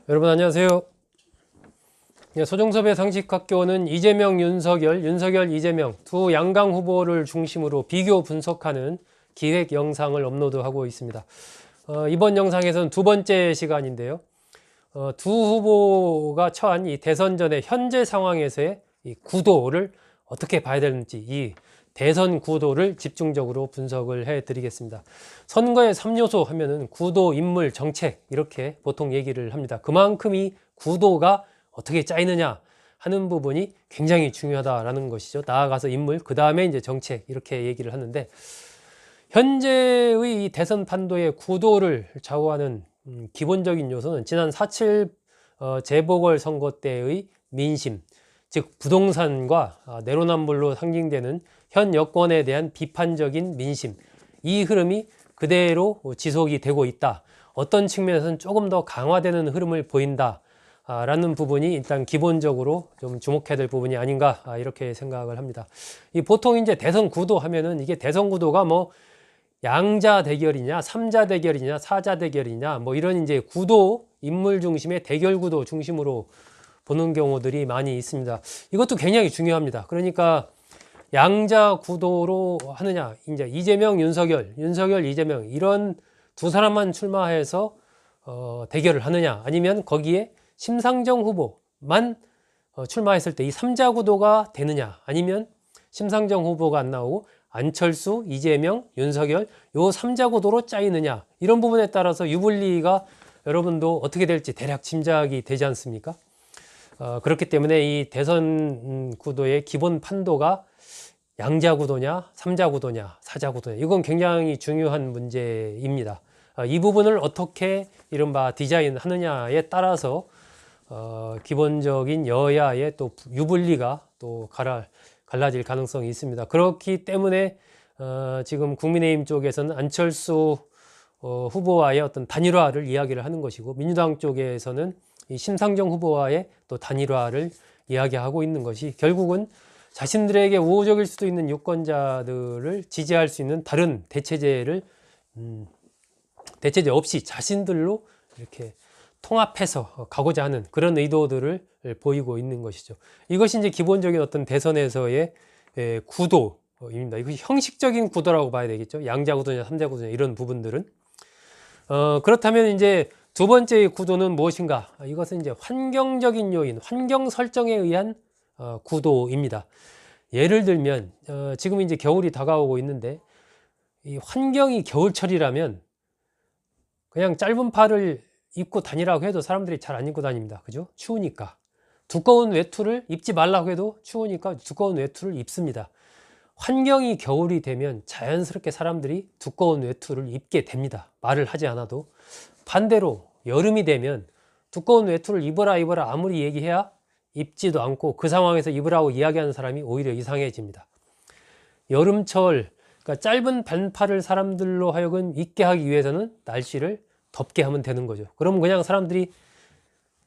여러분 안녕하세요. 소정섭의 상식학교는 이재명, 윤석열, 이재명 두 양강 후보를 중심으로 비교 분석하는 기획 영상을 업로드하고 있습니다. 이번 영상에서는 두 번째 시간인데요. 두 후보가 처한 이 대선전의 현재 상황에서의 이 구도를 어떻게 봐야 되는지, 이 대선 구도를 집중적으로 분석을 해 드리겠습니다. 선거의 3요소 하면은 구도, 인물, 정책 이렇게 보통 얘기를 합니다. 그만큼 이 구도가 어떻게 짜이느냐 하는 부분이 굉장히 중요하다라는 것이죠. 나아가서 인물, 그 다음에 이제 정책 이렇게 얘기를 하는데, 현재의 이 대선 판도의 구도를 좌우하는 기본적인 요소는 지난 4.7 재보궐선거 때의 민심, 즉 부동산과 내로남불로 상징되는 현 여권에 대한 비판적인 민심, 이 흐름이 그대로 지속이 되고 있다. 어떤 측면에서는 조금 더 강화되는 흐름을 보인다 라는 부분이 일단 기본적으로 좀 주목해야 될 부분이 아닌가 이렇게 생각을 합니다. 이 보통 이제 대선 구도 하면은 이게 대선 구도가 뭐 양자 대결이냐, 삼자 대결이냐, 사자 대결이냐, 뭐 이런 이제 구도, 인물 중심의 대결 구도 중심으로 보는 경우들이 많이 있습니다. 이것도 굉장히 중요합니다. 그러니까 양자 구도로 하느냐, 이제 이재명, 윤석열, 이재명 이런 두 사람만 출마해서 대결을 하느냐, 아니면 거기에 심상정 후보만 출마했을 때 이 삼자 구도가 되느냐, 아니면 심상정 후보가 안 나오고 안철수, 이재명, 윤석열 요 삼자 구도로 짜이느냐, 이런 부분에 따라서 유불리가 여러분도 어떻게 될지 대략 짐작이 되지 않습니까? 그렇기 때문에 이 대선 구도의 기본 판도가 양자 구도냐, 삼자 구도냐, 사자 구도냐, 이건 굉장히 중요한 문제입니다. 이 부분을 어떻게 이른바 디자인하느냐에 따라서 기본적인 여야의 또 유불리가 또 갈라질 가능성이 있습니다. 그렇기 때문에 지금 국민의힘 쪽에서는 안철수 후보와의 어떤 단일화를 이야기를 하는 것이고, 민주당 쪽에서는 이 심상정 후보와의 또 단일화를 이야기하고 있는 것이, 결국은 자신들에게 우호적일 수도 있는 유권자들을 지지할 수 있는 다른 대체제 없이 자신들로 이렇게 통합해서 가고자 하는 그런 의도들을 보이고 있는 것이죠. 이것이 이제 기본적인 어떤 대선에서의 구도입니다. 이것이 형식적인 구도라고 봐야 되겠죠. 양자 구도냐, 삼자 구도냐 이런 부분들은. 그렇다면 이제 두 번째의 구도는 무엇인가? 이것은 이제 환경적인 요인, 환경 설정에 의한 구도입니다. 예를 들면 지금 이제 겨울이 다가오고 있는데, 이 환경이 겨울철이라면 그냥 짧은 팔을 입고 다니라고 해도 사람들이 잘 안 입고 다닙니다. 그죠? 추우니까. 두꺼운 외투를 입지 말라고 해도 추우니까 두꺼운 외투를 입습니다. 환경이 겨울이 되면 자연스럽게 사람들이 두꺼운 외투를 입게 됩니다. 말을 하지 않아도. 반대로 여름이 되면 두꺼운 외투를 입어라 아무리 얘기해야 입지도 않고, 그 상황에서 입으라고 이야기하는 사람이 오히려 이상해집니다. 여름철, 그러니까 짧은 반팔을 사람들로 하여금 입게 하기 위해서는 날씨를 덥게 하면 되는 거죠. 그럼 그냥 사람들이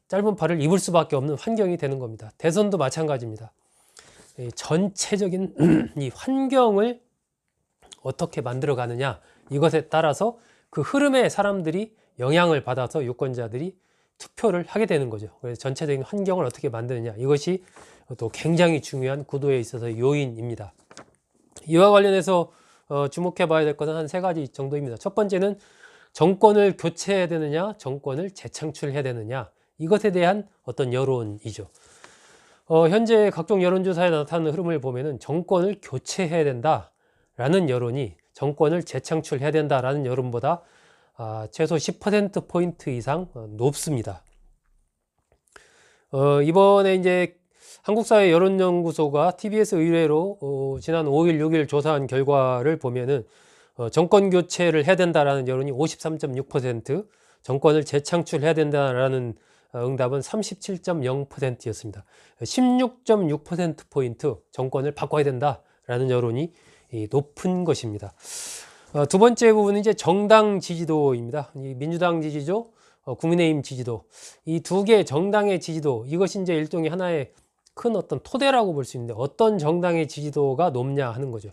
짧은 팔을 입을 수밖에 없는 환경이 되는 겁니다. 대선도 마찬가지입니다. 전체적인 이 환경을 어떻게 만들어 가느냐, 이것에 따라서 그 흐름에 사람들이 영향을 받아서 유권자들이 투표를 하게 되는 거죠. 그래서 전체적인 환경을 어떻게 만드느냐, 이것이 또 굉장히 중요한 구도에 있어서 요인입니다. 이와 관련해서 주목해 봐야 될 것은 한 세 가지 정도입니다. 첫 번째는 정권을 교체해야 되느냐, 정권을 재창출해야 되느냐, 이것에 대한 어떤 여론이죠. 현재 각종 여론조사에 나타나는 흐름을 보면은 정권을 교체해야 된다라는 여론이 정권을 재창출해야 된다라는 여론보다 최소 10%포인트 이상 높습니다. 이번에 이제 한국사회 여론연구소가 TBS 의뢰로 지난 5일, 6일 조사한 결과를 보면은 정권 교체를 해야 된다라는 여론이 53.6%, 정권을 재창출해야 된다라는 응답은 37.0%였습니다. 16.6%포인트 정권을 바꿔야 된다라는 여론이 높은 것입니다. 두 번째 부분은 이제 정당 지지도입니다. 민주당 지지도, 국민의힘 지지도, 이 두 개의 정당의 지지도, 이것이 이제 일종의 하나의 큰 어떤 토대라고 볼 수 있는데, 어떤 정당의 지지도가 높냐 하는 거죠.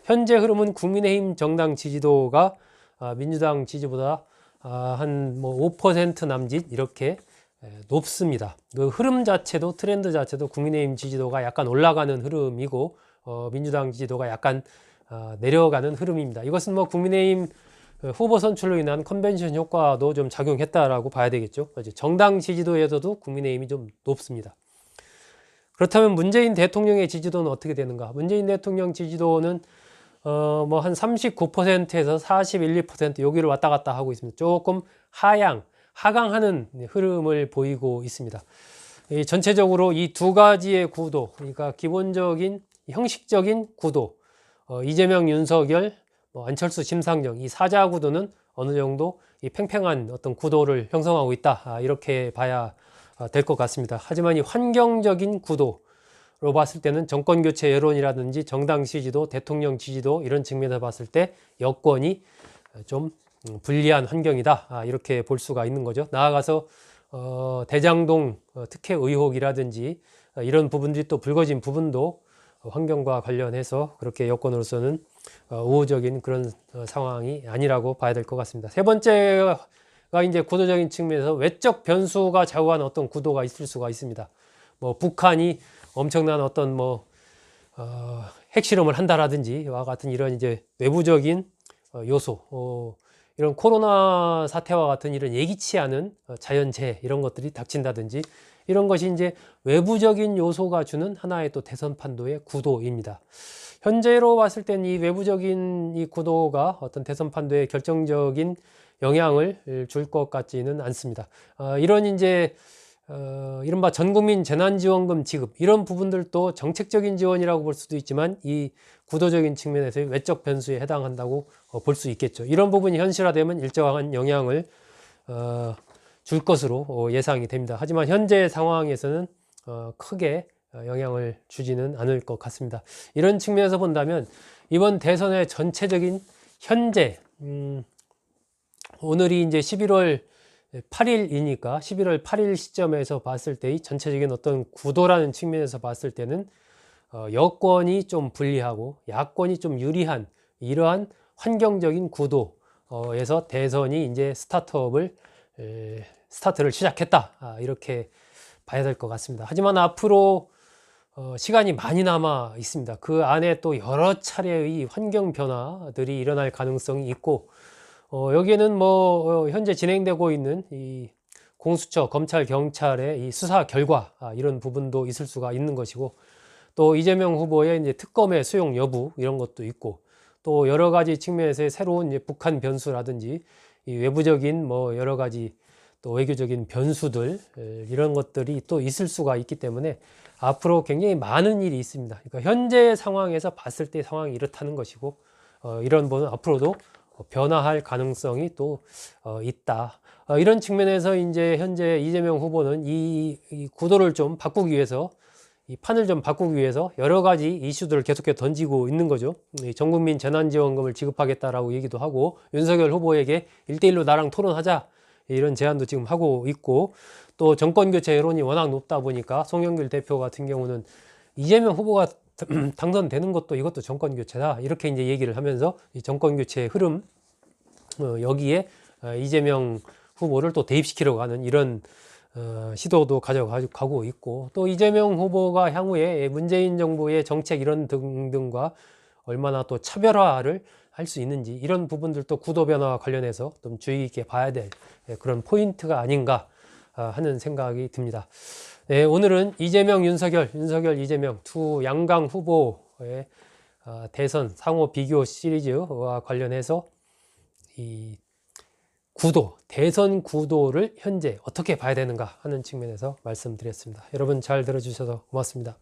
현재 흐름은 국민의힘 정당 지지도가 민주당 지지보다 한 5% 남짓 이렇게 높습니다. 그 흐름 자체도 트렌드 자체도 국민의힘 지지도가 약간 올라가는 흐름이고 민주당 지지도가 약간 내려가는 흐름입니다. 이것은 뭐 국민의힘 후보 선출로 인한 컨벤션 효과도 좀 작용했다라고 봐야 되겠죠. 정당 지지도에서도 국민의힘이 좀 높습니다. 그렇다면 문재인 대통령의 지지도는 어떻게 되는가? 문재인 대통령 지지도는 뭐 한 39%에서 41, 2% 여기를 왔다 갔다 하고 있습니다. 조금 하강하는 흐름을 보이고 있습니다. 전체적으로 이 두 가지의 구도, 그러니까 기본적인 형식적인 구도, 이재명, 윤석열, 안철수, 심상정 이 사자 구도는 어느 정도 이 팽팽한 어떤 구도를 형성하고 있다, 이렇게 봐야 될 것 같습니다. 하지만 이 환경적인 구도로 봤을 때는 정권 교체 여론이라든지 정당 지지도, 대통령 지지도 이런 측면에서 봤을 때 여권이 좀 불리한 환경이다, 이렇게 볼 수가 있는 거죠. 나아가서 대장동 특혜 의혹이라든지 이런 부분들이 또 불거진 부분도 환경과 관련해서 그렇게 여권으로서는 우호적인 그런 상황이 아니라고 봐야 될 것 같습니다. 세 번째가 이제 구도적인 측면에서 외적 변수가 좌우하는 어떤 구도가 있을 수가 있습니다. 뭐 북한이 엄청난 어떤 핵실험을 한다라든지 와 같은 이런 이제 외부적인 요소, 이런 코로나 사태와 같은 이런 예기치 않은 자연재해 이런 것들이 닥친다든지 이런 것이 이제 외부적인 요소가 주는 하나의 또 대선 판도의 구도입니다. 현재로 봤을 때는 이 외부적인 이 구도가 어떤 대선 판도에 결정적인 영향을 줄 것 같지는 않습니다. 이런 이제 이른바 전국민 재난지원금 지급 이런 부분들도 정책적인 지원이라고 볼 수도 있지만 이 구도적인 측면에서의 외적 변수에 해당한다고 볼 수 있겠죠. 이런 부분이 현실화되면 일정한 영향을 줄 것으로 예상이 됩니다. 하지만 현재 상황에서는 크게 영향을 주지는 않을 것 같습니다. 이런 측면에서 본다면 이번 대선의 전체적인 현재 오늘이 이제 11월 8일이니까 11월 8일 시점에서 봤을 때의 전체적인 어떤 구도라는 측면에서 봤을 때는 여권이 좀 불리하고 야권이 좀 유리한 이러한 환경적인 구도에서 대선이 이제 스타트를 시작했다, 이렇게 봐야 될 것 같습니다. 하지만 앞으로 시간이 많이 남아 있습니다. 그 안에 또 여러 차례의 환경 변화들이 일어날 가능성이 있고 여기에는 현재 진행되고 있는 이 공수처, 검찰, 경찰의 이 수사 결과 이런 부분도 있을 수가 있는 것이고 또 이재명 후보의 이제 특검의 수용 여부 이런 것도 있고 또 여러 가지 측면에서의 새로운 이제 북한 변수라든지 이 외부적인 여러 가지 또 외교적인 변수들 이런 것들이 또 있을 수가 있기 때문에 앞으로 굉장히 많은 일이 있습니다. 그러니까 현재 상황에서 봤을 때 상황이 이렇다는 것이고 이런 부분은 앞으로도 변화할 가능성이 또 있다. 이런 측면에서 이제 현재 이재명 후보는 이 구도를 좀 바꾸기 위해서 이 판을 좀 바꾸기 위해서 여러 가지 이슈들을 계속해서 던지고 있는 거죠. 전국민 재난지원금을 지급하겠다라고 얘기도 하고 윤석열 후보에게 1대1로 나랑 토론하자 이런 제안도 지금 하고 있고 또 정권교체 여론이 워낙 높다 보니까 송영길 대표 같은 경우는 이재명 후보가 당선되는 것도 이것도 정권교체다 이렇게 이제 얘기를 하면서 이 정권교체의 흐름 여기에 이재명 후보를 또 대입시키려고 하는 이런 시도도 가져가고 있고 또 이재명 후보가 향후에 문재인 정부의 정책 이런 등등과 얼마나 또 차별화를 할 수 있는지 이런 부분들도 구도 변화와 관련해서 좀 주의 있게 봐야 될 그런 포인트가 아닌가 하는 생각이 듭니다. 네, 오늘은 이재명, 윤석열, 이재명 두 양강 후보의 대선 상호 비교 시리즈와 관련해서 이 구도, 대선 구도를 현재 어떻게 봐야 되는가 하는 측면에서 말씀드렸습니다. 여러분 잘 들어주셔서 고맙습니다.